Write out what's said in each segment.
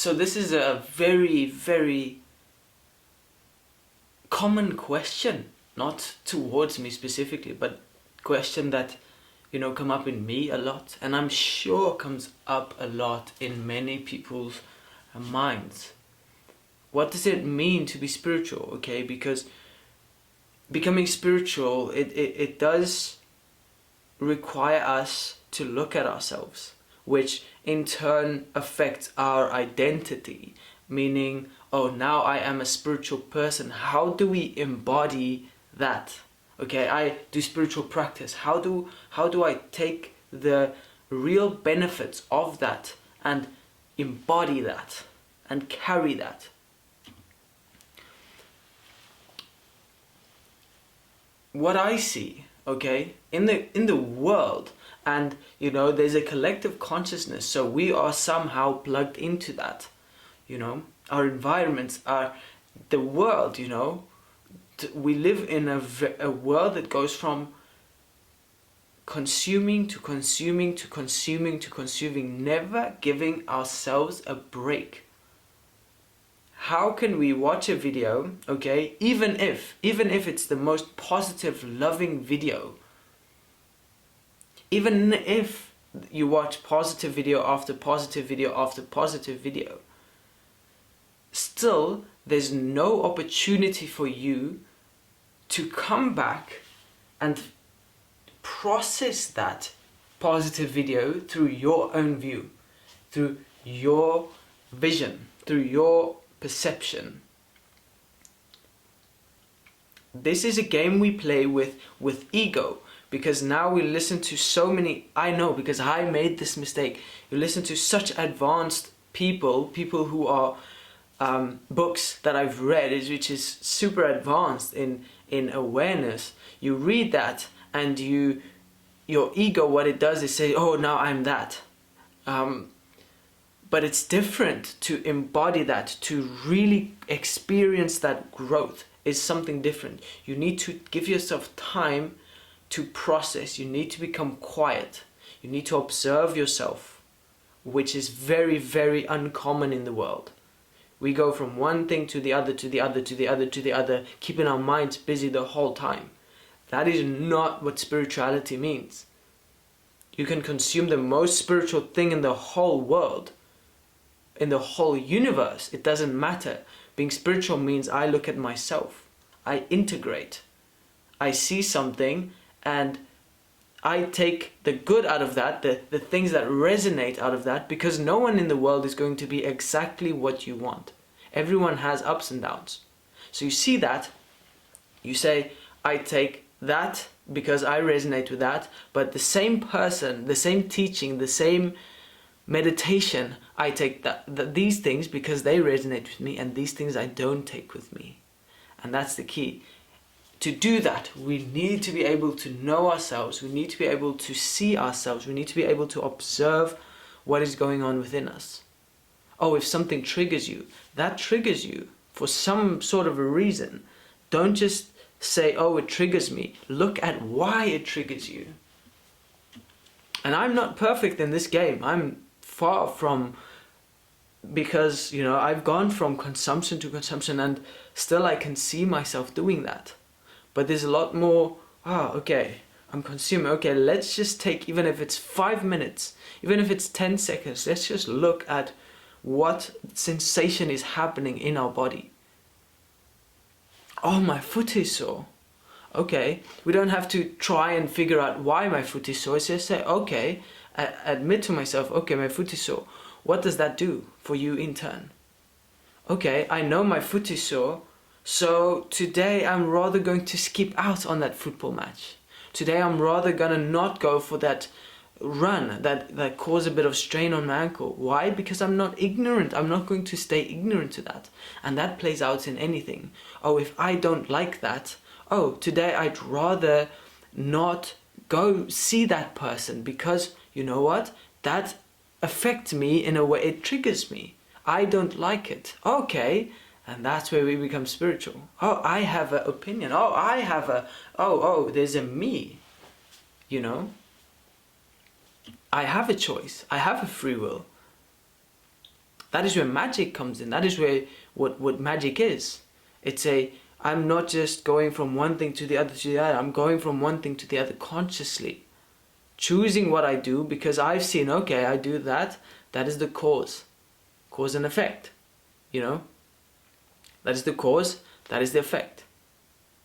So this is a very, very common question, not towards me specifically, but question that, you know, come up in me a lot, and I'm sure comes up a lot in many people's minds. What does it mean to be spiritual? Okay, because becoming spiritual, it does require us to look at ourselves, which in turn affects our identity, meaning, oh, now I am a spiritual person. How do we embody that? Okay, I do spiritual practice. How do I take the real benefits of that and embody that and carry that? What I see, okay, in the world, and you know, there's a collective consciousness, so we are somehow plugged into that. You know, our environments are the world. You know, we live in a world that goes from consuming to consuming to consuming to consuming, never giving ourselves a break. How can we watch a video, okay, even if it's the most positive, loving video, even if you watch positive video after positive video after positive video, still there's no opportunity for you to come back and process that positive video through your own view, through your vision, through your perception. This is a game we play with ego, because now we listen to so many, I know because I made this mistake, you listen to such advanced people who are books that I've read, which is super advanced in awareness. You read that and your ego, what it does is say, oh, now I'm that. But it's different to embody that, to really experience that growth is something different. You need to give yourself time to process. You need to become quiet. You need to observe yourself, which is very, very uncommon in the world. We go from one thing to the other, to the other, to the other, to the other, keeping our minds busy the whole time. That is not what spirituality means. You can consume the most spiritual thing in the whole world, in the whole universe. It doesn't matter. Being spiritual means I look at myself. I integrate. I see something and I take the good out of that, the things that resonate out of that, because no one in the world is going to be exactly what you want. Everyone has ups and downs. So you see that, you say, I take that because I resonate with that, but the same person, the same teaching, the same meditation, I take these things because they resonate with me, and these things I don't take with me. And that's the key. To do that, we need to be able to know ourselves, we need to be able to see ourselves, we need to be able to observe what is going on within us. Oh, if something triggers you, that triggers you for some sort of a reason. Don't just say, oh, it triggers me. Look at why it triggers you. And I'm not perfect in this game. I'm far from, because, you know, I've gone from consumption to consumption, and still I can see myself doing that. But there's a lot more, okay, I'm consuming. Okay, let's just take, even if it's 5 minutes, even if it's 10 seconds, let's just look at what sensation is happening in our body. Oh, my foot is sore. Okay, we don't have to try and figure out why my foot is sore. It's just say, okay, admit to myself, okay, my foot is sore. What does that do for you in turn? Okay, I know my foot is sore. So today I'm rather going to skip out on that football match. Today I'm rather gonna not go for that run that cause a bit of strain on my ankle. Why? Because I'm not ignorant. I'm not going to stay ignorant to that. And that plays out in anything. Oh, if I don't like that, oh, today I'd rather not go see that person, because you know what? That affects me in a way, it triggers me. I don't like it. Okay. And that's where we become spiritual. Oh, I have an opinion. Oh, I have a, there's a me. You know? I have a choice. I have a free will. That is where magic comes in. That is where what magic is. I'm not just going from one thing to the other to the other. I'm going from one thing to the other consciously. Choosing what I do because I've seen, okay, I do that. That is the cause. Cause and effect. That is the cause. That is the effect.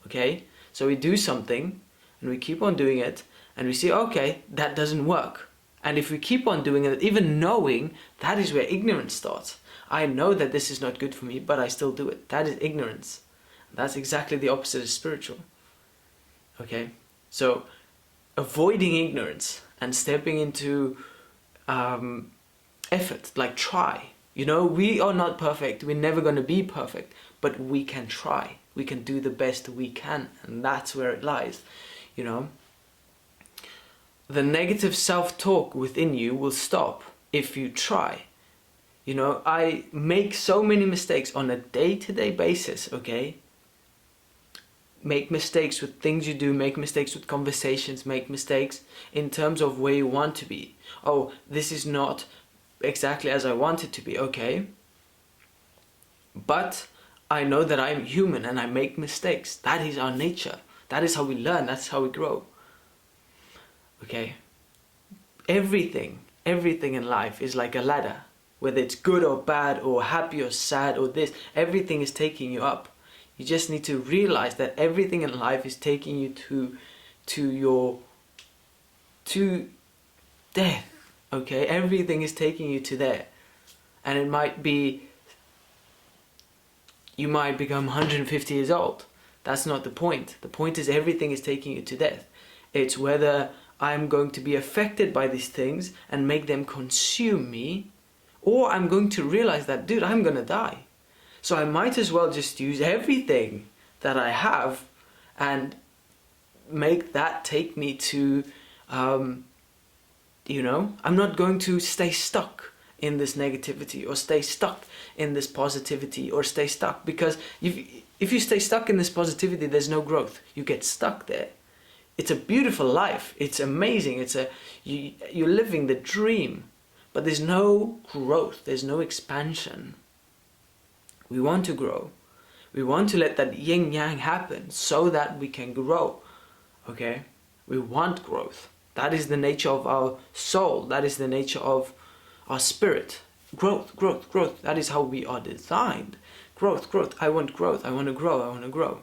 Okay? So we do something and we keep on doing it and we see, okay, that doesn't work. And if we keep on doing it, even knowing, that is where ignorance starts. I know that this is not good for me, but I still do it. That is ignorance. That's exactly the opposite of spiritual. Okay? So avoiding ignorance and stepping into effort, like try. We are not perfect. We're never going to be perfect, but we can try. We can do the best we can, and that's where it lies. The negative self-talk within you will stop if you try. I make so many mistakes on a day-to-day basis, okay? Make mistakes with things you do, make mistakes with conversations, make mistakes in terms of where you want to be. Oh, this is not exactly as I want it to be, okay? But I know that I'm human and I make mistakes. That is our nature. That is how we learn, that's how we grow. Okay? Everything in life is like a ladder. Whether it's good or bad or happy or sad or this, everything is taking you up. You just need to realize that everything in life is taking you to death. Okay? Everything is taking you to there. And it might be, you might become 150 years old. That's not the point. The point is everything is taking you to death. It's whether I'm going to be affected by these things and make them consume me, or I'm going to realize that, dude, I'm gonna die. So I might as well just use everything that I have and make that take me to, I'm not going to stay stuck in this negativity or stay stuck in this positivity or stay stuck, because if you stay stuck in this positivity, there's no growth. You get stuck there. It's a beautiful life. It's amazing. You're living the dream, but there's no growth. There's no expansion. We want to grow. We want to let that yin yang happen so that we can grow. Okay? We want growth. That is the nature of our soul. That is the nature of our spirit. Growth, growth, growth. That is how we are designed. Growth, growth. I want growth. I want to grow. I want to grow.